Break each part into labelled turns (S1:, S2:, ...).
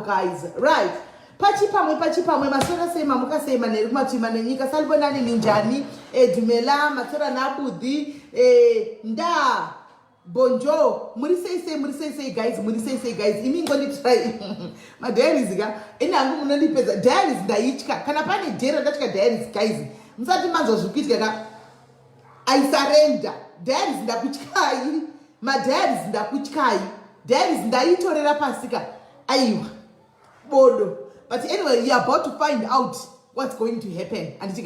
S1: guys, right? Pachipamwe masora sema mukasema nerumatima nenyika salibonani ninjani edumela matsora nabudhi nda bonjo muri say guys imi ngoni try ma diaries ga inangu munondipedza diaries ndaitya kana pane dera ndatka diaries guys musati manzo zvukuitika ka I surrender diaries ndakutyai ma diaries ndakutyai diaries ndaitorera pasika aiwa bodo. But anyway, you are about to find out what's going to happen. And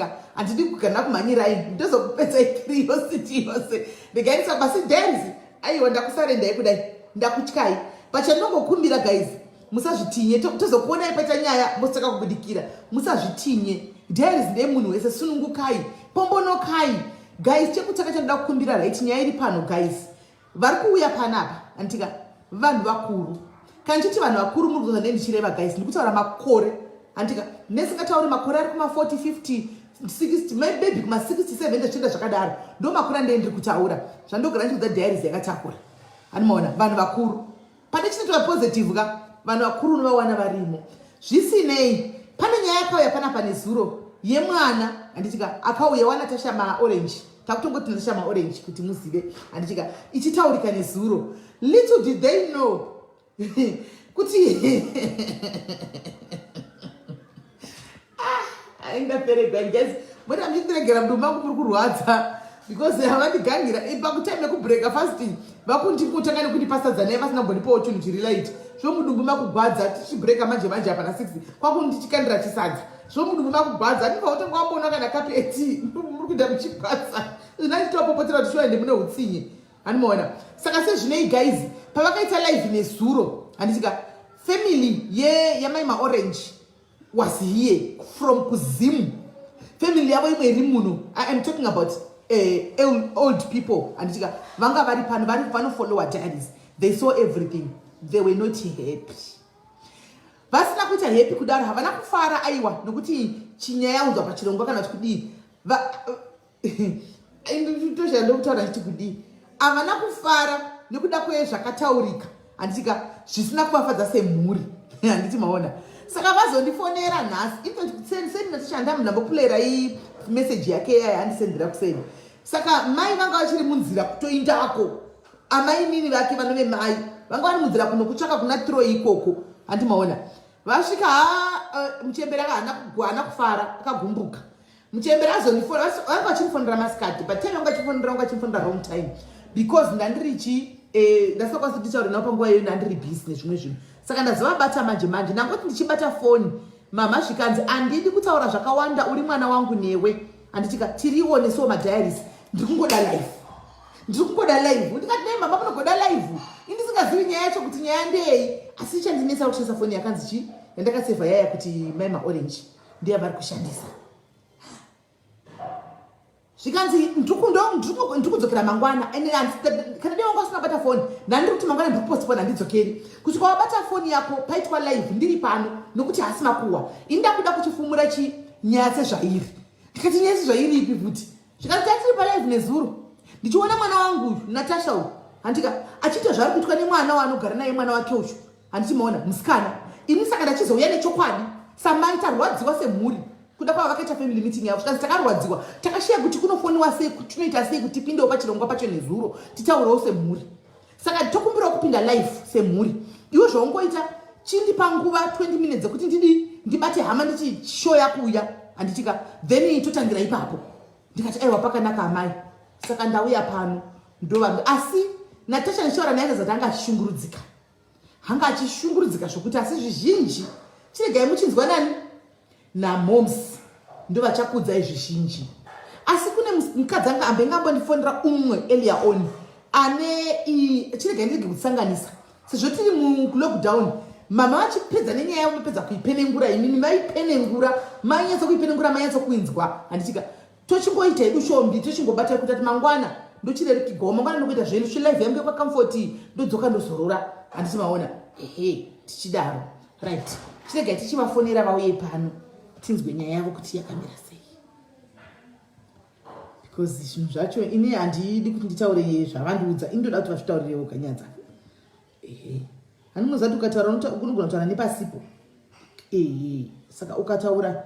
S1: you kugana kumanyirai ndozokupedza curiosity yose. The guys are basi dance. Aiwa ndakusarenda ekudai ndakutyai. But chanongokumbira guys, musazvitinye tozokuona ipata nyaya mosaka kubudikira. Musazvitinye. Diaries ndemunhu wese sunungukai, pombonokai. Guys, chekutaka chandoda kukumbira right nyaya iri pano guys. Vari kuuya panapa andika vanhu vakuru. Kanchiti vanhu vakuru muri kuzwa nendichireva guys ndikutaura makore andika nesingatauri makore ari kuma 40 50 60 maybe kuma 67 ndachienda zvakadaro ndo makore andendiri kutaura zvandogara ndichidza diaries yakatakura anomaona vanhu vakuru pane chinoitwa positive ka vanhu vakuru unovawana varimo zvisinei. Pane nyaya yakauya panapa nezuro yemwana anditika akauya wanatasha maorange takutongoti natasha maorange kuti muzive anditika ichitaurika nezuro. Little did they know kuti aindaperegwa guys but amchitiregera mudumba kuri kurwadza because havandigangira pakutime yekubreka fasting vakundikutanga nekundipasadzana naye vasina kumbonipawo chinhu chiri light zvomudumbu makugwadza tichibreka manje hapana 6 kwakundi tichikandira chisadza zvomudumbu makugwadza ndingautanga wambona kana kapeti muri kuenda muchigwadza zvinachitopopotera kuti shoende mune utsinye anomaona. Saka sezvinei guys pavakaita live nezuro anditika family yamai maorange was here from kuzimu. Family yavo imwe iri muno. I am talking about old people anditika vanga vari pano vari vanofollowa diaries. They saw everything. They were not happy. Vasina kuita happy kudaro havana kufara aiwa nokuti chinyaya yaunzwa pachirongwa kana kuti kudii ndotoshandokutaura chiti kudii havana kufara nekuda kwezvakataurika anditika zvisina kuvafadza semhuri handiti maona. Saka vazondifonera nhasi ifenseni natishanda munhu ambopulera message yake yahandisendera kuseni. Saka mai vanga vachiri munzira kutoindako amai nini vake vanove mai vanga vari munzira kunokutsvaka kuna Troy ikoko handi maona. Vasvika muchemberi haana kufara akagumbuka. Muchemberi azondifonera vanga vachinifonera masikati but time vanga vachifonera wrong time because ndandirichi ndasakwanisa kutichaura nawo panguva iyoyo ndandiri busy nezvimwe zvinhu. Saka ndazovabata manje nangoti ndichibata foni mama zvikanzi handidi kutaura zvakawanda uri mwana wangu newe anditika tiriwo nesuwo madiaries ndiri kungoda live ndikati nei mama munogoda live indisingazivi nyaya yacho kuti nyaya ndei asi chandinesa kushandisa foni yakanzi chi yandakasevha yaya kuti mai maorange ndiye vari kushandisa zvikanzi ndikudzokera mangwana kana dei wanga usina bata foni ndandiri kuti mangwana ndikupostpona handidzokeri kuti kwawabata foni yako paitwa live ndiri pano nokuti hasina kuwa indakuda kuchifumura nyaya sezvairi ndikati nyaya sezvairi ipi futi zvikanzi tatiri palive nezuro ndichiona mwana wangu uyu Natasha uyu handika achiita zvari kuitwa nemwana waanogara naye mwana wake uyu handichimaona musikana ini saka ndachizouya nechokwadi samai tarwadziwa semhuri kuda kwava vakaita family meeting yavo zvikanzi takarwadziwa takashiya kuti kunofoniwa sei tunoita sei kuti tipindewo pachirongwa pacho nezuro titaurawo semhuri. Saka tokumbirawo kupinda live semhuri iwe zvaungoita chindipa nguva 20 minutes dzekuti ndibate hama ndichi show yakuuya handitika then totangira ipapo ndikati aiwa pakanaka amai. Saka ndauya pano ndovangu asi Natasha nishaura naye kazati hanga achishungurudzika zvokuti asi zvizhinji chiregai muchinzwa nani namoms ndo vachakudzai zvizhinji. Asi kune mukadzi anga ambe ngambondifonera umwe earlier on ane chiregai ndirege kutsanganisa sezvo tiri mulockdown mama vachipedza nenyaya yavo mapedza kuipenengura inini maipenengura mainyatsa kuipenengura mainyatsa kuinzwa handichika tochimboita hedu shombi tochingobata kuti ati mangwana ndochirerukirwawo mangwana ndokuita zvenyu chilife yangu yekwakamfoti ndodzoka ndozorora handiti maona ehe tichidaro right chiregai tichivafonera vauye pano tinzwe nyaya yavo kuti yakamira sei because zvinhu zvacho ini handidi kuti nditaure zvavandiudza indoda kuti vazvitaurirewo kanyadza ehe handinoziva kuti ukataura unogona kutaura nepasipo ehe saka ukataura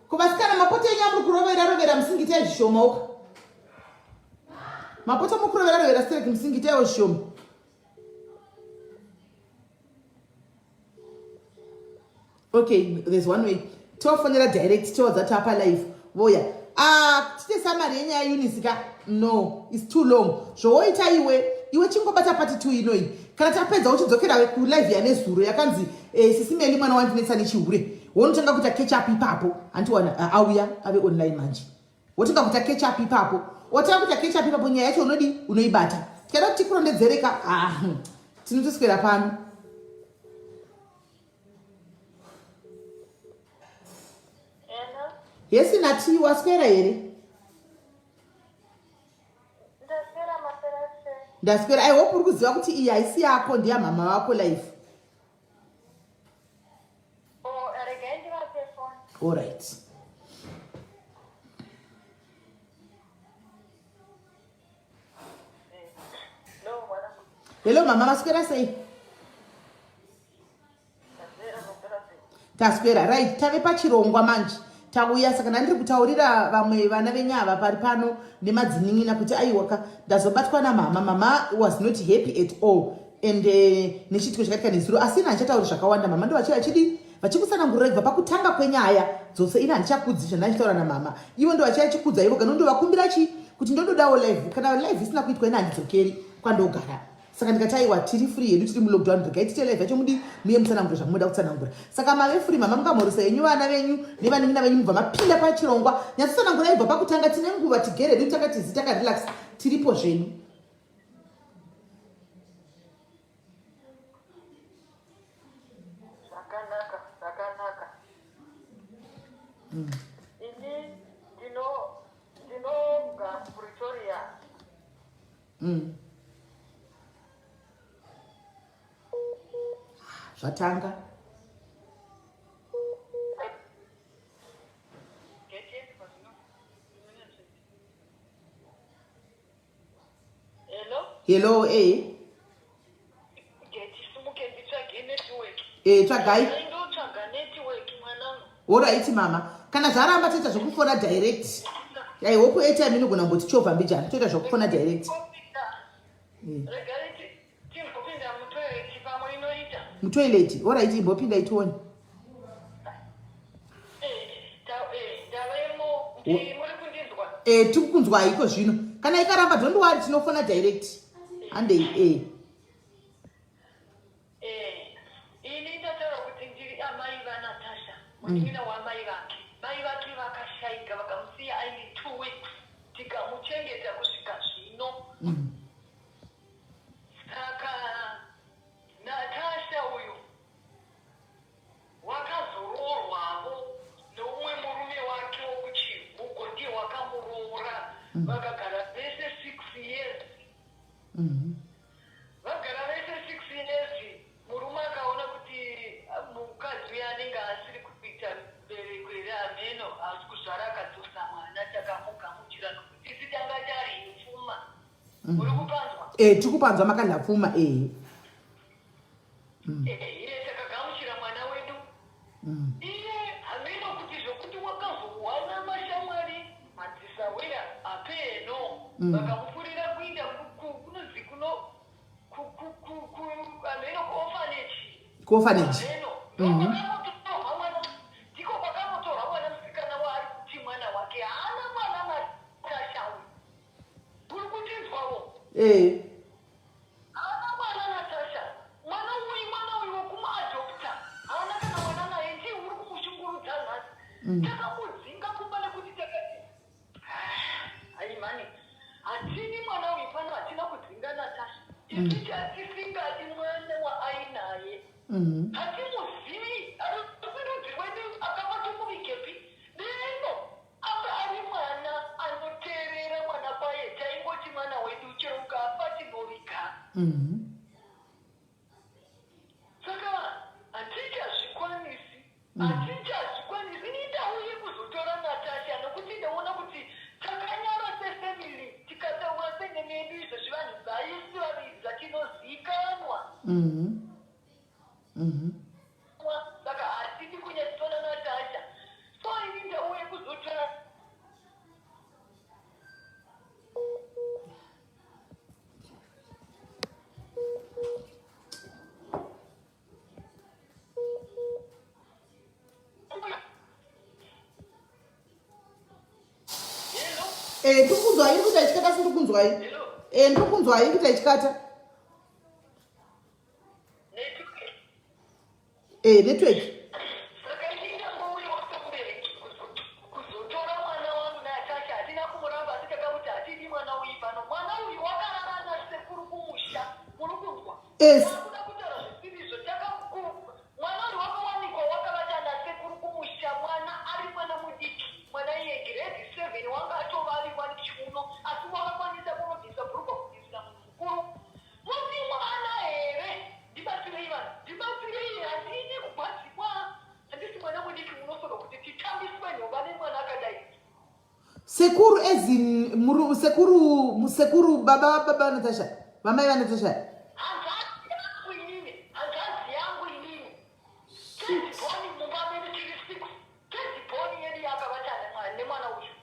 S1: kuvasikana mapoto enyu amuri kurovera musingitei zvishomauka mapoto mukurovera stereki musingiteiwo zvishoma okay there's one way tofonera direct towadza tapa live voya tite samari yenyaya yunisika no it's too long zvowoita iwe chingobata pati 2 inoi kana tapedza uchidzokera kulive yanezuro yakanzi sisimeli mwana wandinetsa nechihure wonotanga kuita catch up ipapo antiwana auya ave online manje wotanga kuita catch up ipapo wotanga kuita catch up ipapo nyaya yacho unodi unoibata tikada kuti kurondedzereka tinotoswera pano yesi nati waswera here ndaswera I hope uri kuziva kuti iyi haisi yako ndiya mama wako life all right hello mama maswera sei taswera right tave pachirongwa manje tauya saka ndandiri kutaurira vamwe vana venyava pari pano nemadzining'ina kuti aiwaka ndazobatwa namama was not happy at all and nechitiko chakatika nezuro asi ina handichatauri zvakawanda mama ndo vachikusanangurira kubva pakutanga kwenyaya dzose ina handichakudzi zvandachitaura namama ivo ndo vachachikudza ivo kana ndovakumbira kuti ndododawo live kana live isina kuitwa ina handidzokeri kwandogara saka ndikataiwa tiri free hedu tiri mulockdown ndikaitite live yacho mudi muye musanangura zvamunoda kutsanangura saka mave free mama mungamhoresa yenyu vana venyu nevaning'ina venyu mubva mapinda pachirongwa nyatsosanangura ibva pakutanga tine nguva tigere hedu takatizi takarelax tiripo zvenyu
S2: ini ndinobva Pretoria
S1: zvatanga hello tsvagai alright mama kana zvaramba toita zvokufona direct I hope airtime inogona mboti chovha mbijana toita zvokufona direct mutoilet alright imbopinda itione tikukunzwa iko zvino kana ikaramba dhondowari tinofona direct handei
S2: ini ndataura kuti ndiri amai vaNatasha munin'ina wamai vake mai vake vakashaika vakamusiya aine 2 weeks tikamuchengeta kusvika zvino saka Natasha uyu wakazoroorwawo noumwe murume wake wokuchihugo ndiye wakamuroora vakagara vese 6 years vagara vese 6 years murume akaona kuti mukadzi uya anenge asiri kuita bereko here ameno asi kuzvara akadzosa mwana takamugamuchira nokuti isi tanga tari pfuma uri kupanzwa
S1: tikupanzwa makanda pfuma
S2: takagamuchira mwana wedu iye hameno kuti zvokuti wakazowana mashamwari madzisawira apeno vakamupfurira kuinda kunonzi kuno hameno kuorphanage ndiko kwakamotorwa mwana musikana waari kuti mwana wake haana mwana Natasha uri kutinzwawo takamudzinga kumba nekuti takati aimani hatini mwana uyu pano hatina kudzinga Natasha. Tisingadi mwana waainaye. Hatimuzivi arikurudzirwa wedu akabatomuvikepi. Lero anga ari mwana anoteerera mwana kwaye taingoti mwana wedu chero ukafa tinovika. Saka hatichazvikwanisi. Hatichazvikwanisi. Ndauye kuzotora Natasha nokuti ndaona kuti takanyara sefamily tikataura senemedu izvo zvivanhu zvaisi vaviri zvatinozikanwa. Saka hatidi kunyatsotora Natasha. So ini ndauye kuzotora
S1: ndikunzwai iri kuita ichikata sindikunzwai. Ndikunzwai iri kuita ichikata. Network.
S2: Saka ini ndauye kuzomubereki kuzotora mwana wangu Natasha. Hatina kumuramba asi takamuti hatidi mwana uyu pano. Mwana uyu wakarara nasekuru kumusha. Muri kunzwa? Takuda kutaura zvisizvo. Mwana uyu wakawanikwa wakavata nasekuru kumusha. Mwana ari mwana mudiki. Mwana iye grade 7 wanga atova ari mwana chiuno. Asi wakakwanisa kunobvisa bhurugwa kubvisira munhu mukuru. Musi mwana here. Ndibatsirei vanhu. Ndibatsirei. Handini kubatsirwa. Handisi mwana mudiki unosoka kuti titambiswe nhova nemwana akadai.
S1: Sekuru sekuru baba Natasha. Mama ya Natasha.
S2: Hanzvadzi yangu inini. Tezibhoni mumba medu tiri 6. Tezibhoni yedu yakavata nemwana uyu.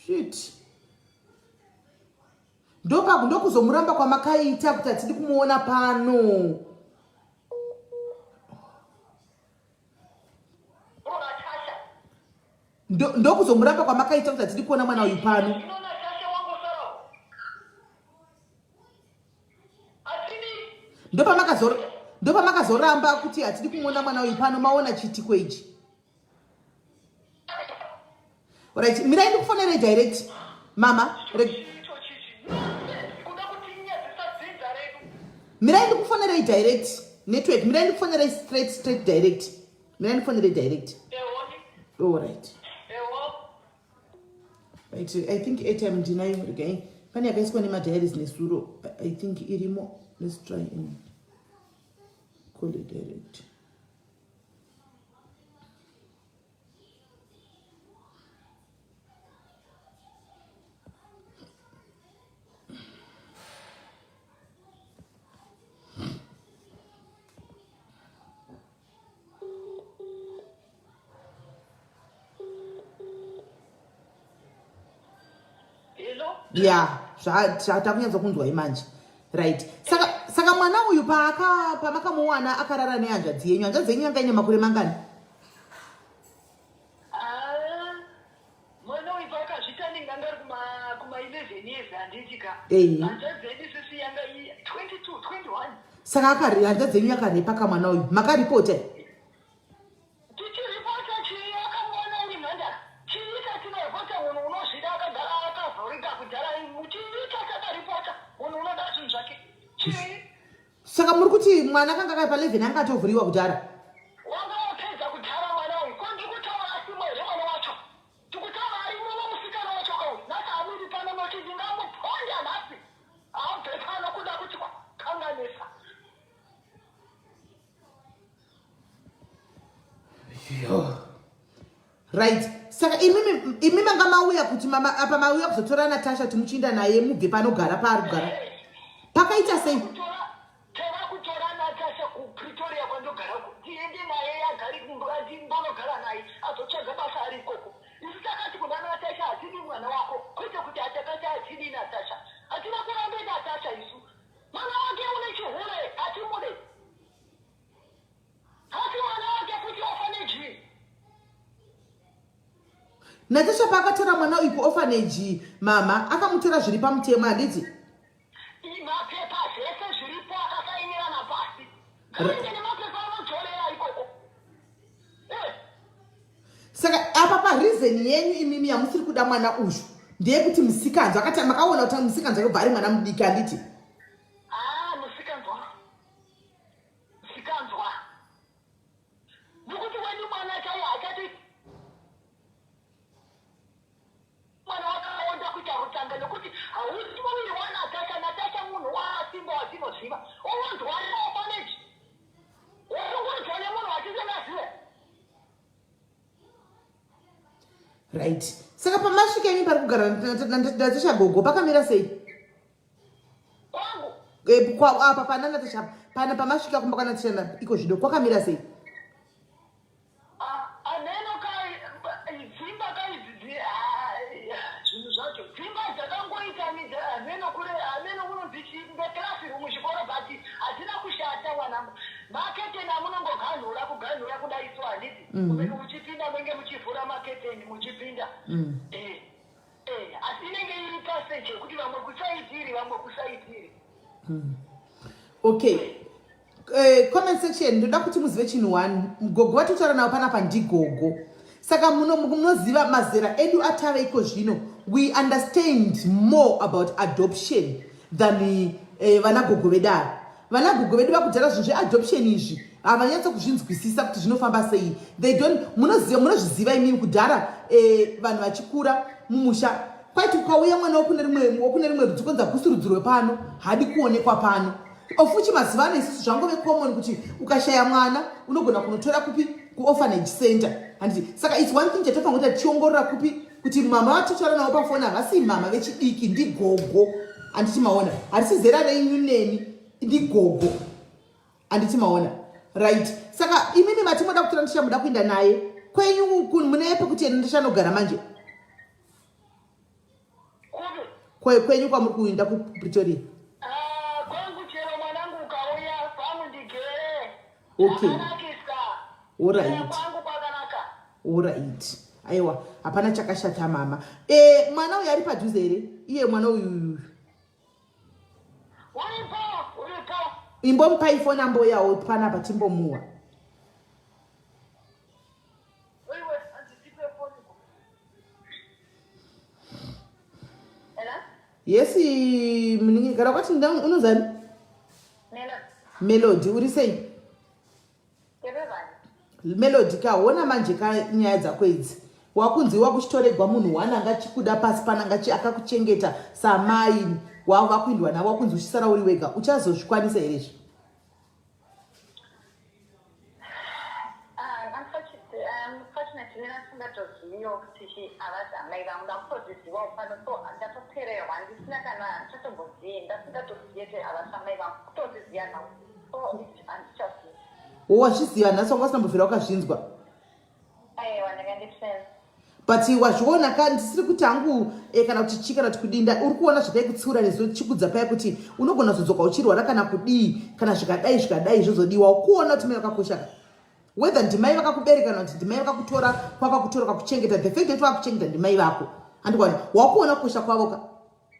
S1: Shit. Ndokuzomuramba kwamakaita kuti hatidi kumuona pano.
S2: Natasha.
S1: Ndokuzomuramba kwamakaita kuti hatidi kuona mwana uyu pano.
S2: Zvino Natasha wangosarawo. Hatidi.
S1: Ndopamakazoramba kuti hatidi kumuona mwana uyu pano maona chitiko ichi. Alright, mirai ndikufonere direct. Mama, mirai ndikufonere direct. Network, mirai ndikufonere straight direct. Mirai ndikufonere direct. Alright. Right, I think airtime ndinayo again. Pani yakaiswa nemadiaries nesuro. I think irimo. Let's try and call it direct. Yeah, zvatakunyatsa kunzwa imanje. Right. Saka mwana uyu pamakamuwana akarara nehanzvadzi yenyu. Hanzvadzi yenyu yanga ine makore mangani?
S2: Mwana uyu pakazvita ndinga ngari kuma 11 years handitika. Hanzvadzi yedu sisi yanga 22, 21.
S1: Saka hanzvadzi yenyu yakarepa kamwana uyu. Makaripota?
S2: Tichiripota chii akamwana uri mhandara. Chii chatinaripota munhu unozvida akagara akavhurika kudhara. Chii chataripota munhu unoda zvinhu zvake. Chii?
S1: Saka muri kuti mwana akanga akapa 11 anga atovhuriwa kudhara?
S2: Wanga wapedza kudhara mwana uyu. Ko ndikutaura asi mwere mwana wacho. Tikutaura ari muno musikana wacho kauyu. Nhasi amiri pano noti ndingamuponda nhasi. Abve pano kuda kuti kanganisa.
S1: Right. Saka imi manga mauya kuti mama apa mauya kuzotora Natasha timuchinda naye mubve panogara paari kugara. Pakaita sei?
S2: Tava kutora Natasha kuPretoria kwandogara uko. Tiende naye agari kumbati ndonogara naye azotsvaga basa ari ikoko. Isi takati kuna Natasha hatidi mwana wako. Kwete kuti atakati hatidi Natasha. Hatina kurambe Natasha isu. Mwana wake une chihure hatimude. Hati mwana wake kuti orphanage.
S1: Natasha paakatora mwana uyu kuorphanage mama akamutora zviri pamutemo handiti?
S2: Mapepa zvese zviripo akasainirana pasi. Kanenge nemapepa anodzorera ikoko.
S1: Saka apa pareason yenyu imimi yamusiri kuda mwana uyu ndeyekuti musikanzwa akati makaona kuti musikanzwa yobva ari mwana mudiki handiti
S2: musikanzwa nokuti wani mwana chaiye akati mwana wakaonda kuita rutanga nokuti hausi muviri wanatasha munhu wasimba watinoziva owanzwa neofaneji warongonzwa nemunhu watisenazive
S1: right saka pamasvika imi pari kugara natasha gogo pakamira sei apa pana natasha pana pamasvika kumba kwanatasha iko zvido kwakamira sei
S2: ameno dzimba kaidzi zvinhu zvacho dzimba dzakangoita ameno unonzi ndeklasirumu chikoro bati hatina kushata mwanangu maketeni amunongoganhura kudaiso handiti muchipinda menge muchivhura maketeni muchipinda asi inenge iri paseji yekuti vamwe kusaitiri vamwe kusaitiri
S1: okay comment section ndoda kuti muzive chinhu 1 gogo vatotaura navo panapa ndigogo saka munoziva mazera edu atava iko zvino we understand more about adoption than vanagogo vedu ava vanagogo vedu vakudhara zvinhu zveadoption izvi havanyatso kuzvinzwisisa kuti zvinofamba sei munozviziva imimi kudhara vanhu vachikura mumusha kwaiti ukauya mwana wokune rimwe rudzi konza kusi rudzi rwepano hadi kuonekwa pano ofuchi mazuva ano isusu zvangove common kuti ukashaya mwana unogona kunotora kupi kuorphanage center handiti saka its one thing chatofanira kuti tichiongorora kupi kuti mama vatotaura navo pafoni havasi mama vechidiki ndigogo handiti maona harisi zera renyu neni ndigogo handiti maona right saka imimi matimoda kutora ndisha muda kuenda naye kwenyu mune pekuti enda ndishanogara manje kwenyu kwamuri kuenda kupretoria okay alright aiwa hapana chakashata mama mwana uyu ari padhuze here iye mwana uyu imbomupai foni ambo yawo panapa timbomuwa yesi muningigara kwati unozani melody uri sei melody kaona manje kanyaya dzako idzi wakunziwa kuchitoregwa munhu wananga chikuda pasi pananga akakuchengeta samai wava kuindwa navo wakunzi uchisara uri wega uchazozvikwanisa here izvi wazviziva nhasi wanga usinambovhira wakazvinzwa but wazviona ndisiri kuti hangu kana kuti chi kana kuti kudinda uri kuona zvadai kutsiura nezo chikudza paya kuti unogona kuzodzoka uchirwara kana kudii kana zvikadai zvozodiwa ukuona kuti mai vakakosha whether ndimai vakakubereka kana kuti ndimai vakakutora kwakakutora kwakuchengeta the fact that vakuchengeta ndimai vako handikwana wakuona kukosha kwavoka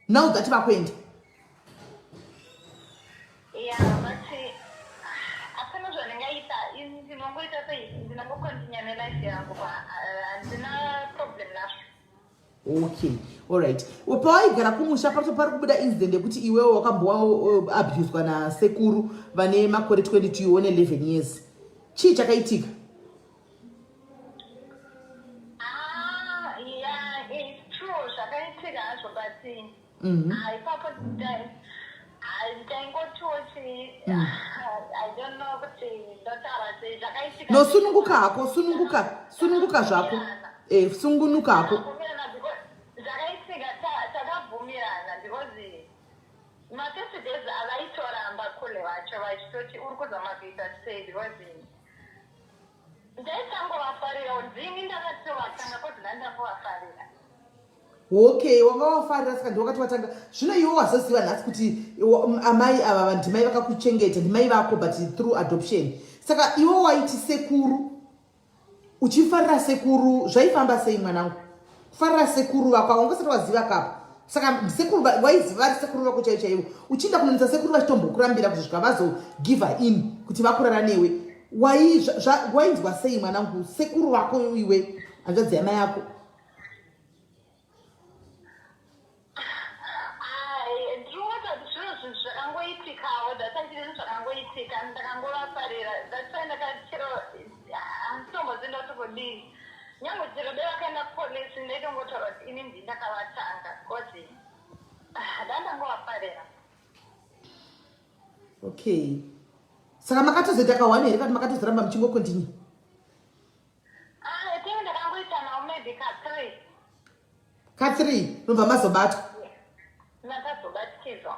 S1: now that vakuenda okay alright pawaigara kumusha pari kubuda incident yekuti iwewo wakambowa abuswa nasekuru vane makore 22 one 11 years chii chakaitika no sununguka hako sununguka zvako sungunuka hako
S2: matesitezi avaitoramba kule vacho vachitoti uri kuzama kuita sei because ndaitangovafarira udzimi ndakatovatanga kodina ndambovafarira
S1: okay wanga wafarira saka ndiwakati watanga zvino iwo wazoziva nhasi kuti amai ava ndimai vakakuchengeta ndimai vako but through adoption saka iwo waiti sekuru uchifarira sekuru zvaifamba sei mwanangu kufarira sekuru vako wangasati waziva kapo saka sekuru waiziva vari sekuru vako chaivo chaivo uchienda kunonisa sekuru vachitombokurambira kusvika vazogiva in kuti vakurara newe wainzwa sei mwanangu sekuru vako iwe hanzvadzi yamai yako
S2: ndakangovaparira that's ndakachero handitombozinda kuti kudii nyange chero dai vakaenda kupolisi ndaitongotaura kuti ini ndindakavatanga koti dandangovaparira.
S1: Okay, saka makatozoita kawane here kana makatozoramba muchingokontinue?
S2: Tini ndakangoita nawo maybe
S1: ka3 nobva mazobatwa?
S2: Natazobatikizwa.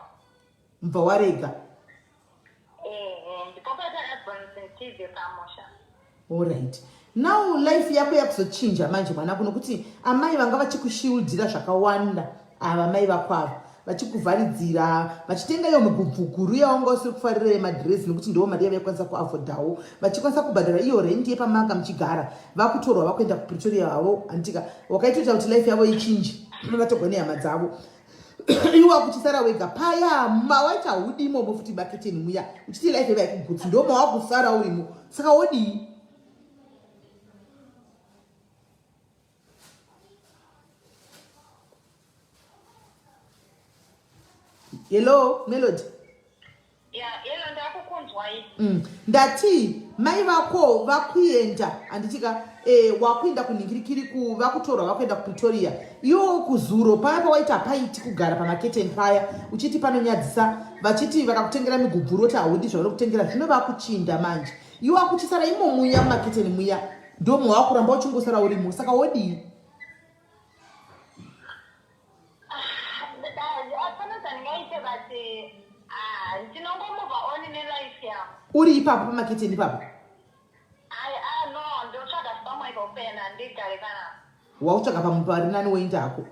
S1: Mbva warega?
S2: Ndipo patakagonzentivi pamusha.
S1: Alright, now life yako yakuzochinja manje mwana kunokuti amai vanga vachikushiudzira zvakawanda ava mai vakwavo vachikuvharidzira vachitenga iyo migubvuguru yaunga usiri kufarira yemadhirezi nekuti ndiwo mari yavaikwanisa kuafodhawo vachikwanisa kubhadhara iyo rendi yepamanga muchigara vakutorwa vakuenda kupretoria havo anditika wakaitoita kuti life yavo ichinje vatorwa nehama dzavo iwe wakuchisara wega paya mawaita hudi imomo futi baketeni muya uchiti life yava ikugutsi ndo mawakusara urimo saka wodii? Hello, Melody.
S2: Hello, ndakukunzwa iyi.
S1: Ndati mai vako vakuenda anditika wakuenda kuningirikiri vakutorwa vakuenda kuPretoria. Iwo kuzuro paya pawaita paiti kugara pamaketeni paya uchiti panonyadzisa vachiti vakakutengera migubhuru oti haudi zvauri kutengera zvino vakuchinda manje. Iwo akuchisara imo muya mumaketeni muya ndomo wakuramba uchingosara urimo saka wodii? Uri ipapo pamaketeni ipapo?
S2: No, ndotsvaga pamwe kopena ndigare kana.
S1: Wautsvaga pamupari nani woenda hako?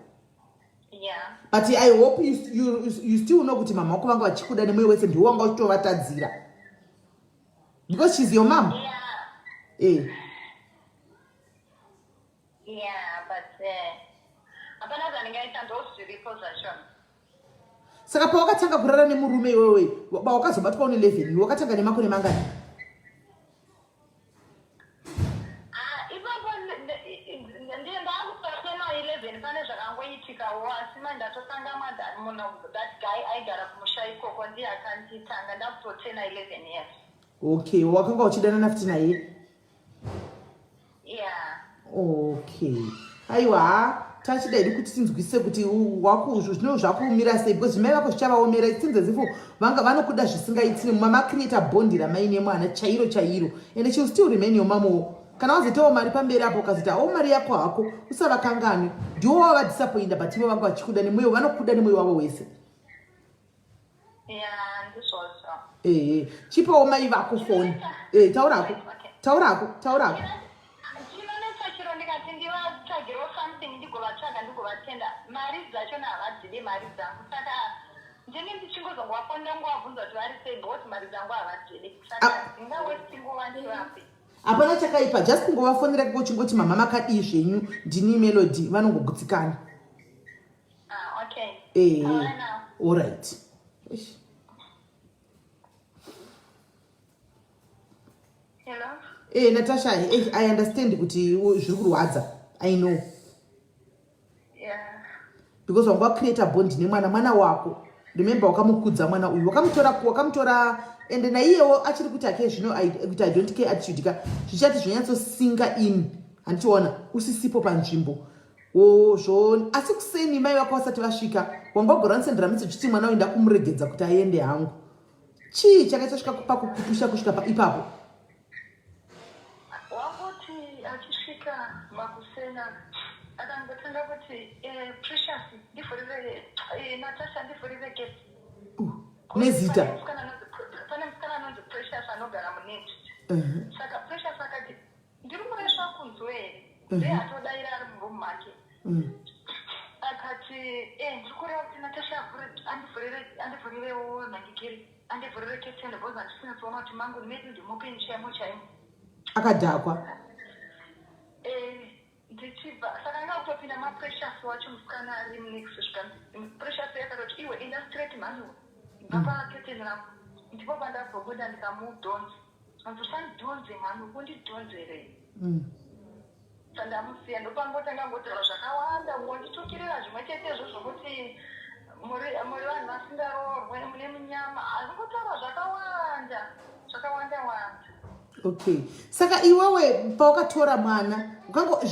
S2: Yeah.
S1: But I hope you still know kuti mama wako vanga vachikuda nemwoyo wese ndiwo wanga uchitovatadzira. Because she's your mom.
S2: Yeah. Yeah, but apana zvaningaita ndozviripo zvashoma.
S1: Saka pawakatanga kurara nemurume iwewe wakazobatwa une 11 wakatanga nemakore mangani?
S2: Ipapo ndakutana 11 pane zvakangoitikawo asi mandatotanga munhu that guy aigara kumusha ikoko ndiye akanditanga ndakutotena 11 years.
S1: Okay, wakanga uchidanana futi naye?
S2: Yeah.
S1: Okay, aiwa tachidaidi kuti tinzwisise kuti wakuzvo zvino zvakuumira sei because mai vako zvichavaomera itsinze zifu vanga vanokuda zvisingaitiri mama create bond ramai nemwana chairo and she'll still remain your mom. Kana wazoitawo mari pamberi apo ukazoti awo mari yako hako usavakangani ndiwo wavadisappointa but ivo vanga vachikuda nemwoyo vanokuda nemwoyo wavo wese.
S2: Yeah, ndizvozvo.
S1: Chipawo mai vako foni. Taurako.
S2: Ndikati ndivatsvagirawo something ndigovatsvaga ndigovatenda mari dzachona havadzidi mari dzangu saka ndini ndichingozongovafonda ngovabvunza kuti vari sei ngoti mari dzangu havadzidi saka ndingawestinguva ndivapi.
S1: Hapana chakaipa just kungovafonera kako chingoti mama makadii zvenyu ndini Melody vanongogutsikana.
S2: Okay.
S1: Alright.
S2: Hello.
S1: Natasha, I understand kuti zviri kurwadza. I know.
S2: Yeah.
S1: Because wanga create a bond nemwana wako. Remember wakamukudza mwana uyu. Wakamutora and naiyewo achiri kuti ake zvino kuti I don't care attitude ka. Zvichati zvonyatsosinga in. Andichiona usisipo panzvimbo. Zvo asi kuseni mai vako vasati vasvika wanga ugora unosendera mitso chiti mwana uenda kumuregedza kuti aende hangu. Chii chakaita svika pakukupusha kusvika ipapo?
S2: Achisvika makusena akangotanga kuti Precious ndivhurire Natasha ndivhurire gate.
S1: Nezita.
S2: Pane musikana anonzi Precious anogara munext. Saka Precious akati ndiri muresva kunzwe here ndiye atodaira ari murumu make. Akati ndiri kureva kuti Natasha andivhurirewo nhangikiri andivhurire gate ndibhoza ndisina kuona kuti mangu medu ndimupe nchemo chaimo.
S1: Akadhakwa.
S2: Ndichibva saka ngakutopinda maPrecious wacho musikana ari munext kusvika Precious yakatoti iwe enda straight mhanu napaketeni rangu ndipo pandabvobuda ndikamudhonza andusandidhonze mhanu kundidhonzerei. Sandamusiya ndopangotanga ngotaura zvakawanda ngonditokirira zvimwe chetezvo zvokuti muri vanhu vasingaroorwe mune munyama asi ngotaura zvakawanda
S1: Okay, saka iwewe pawakatora mwana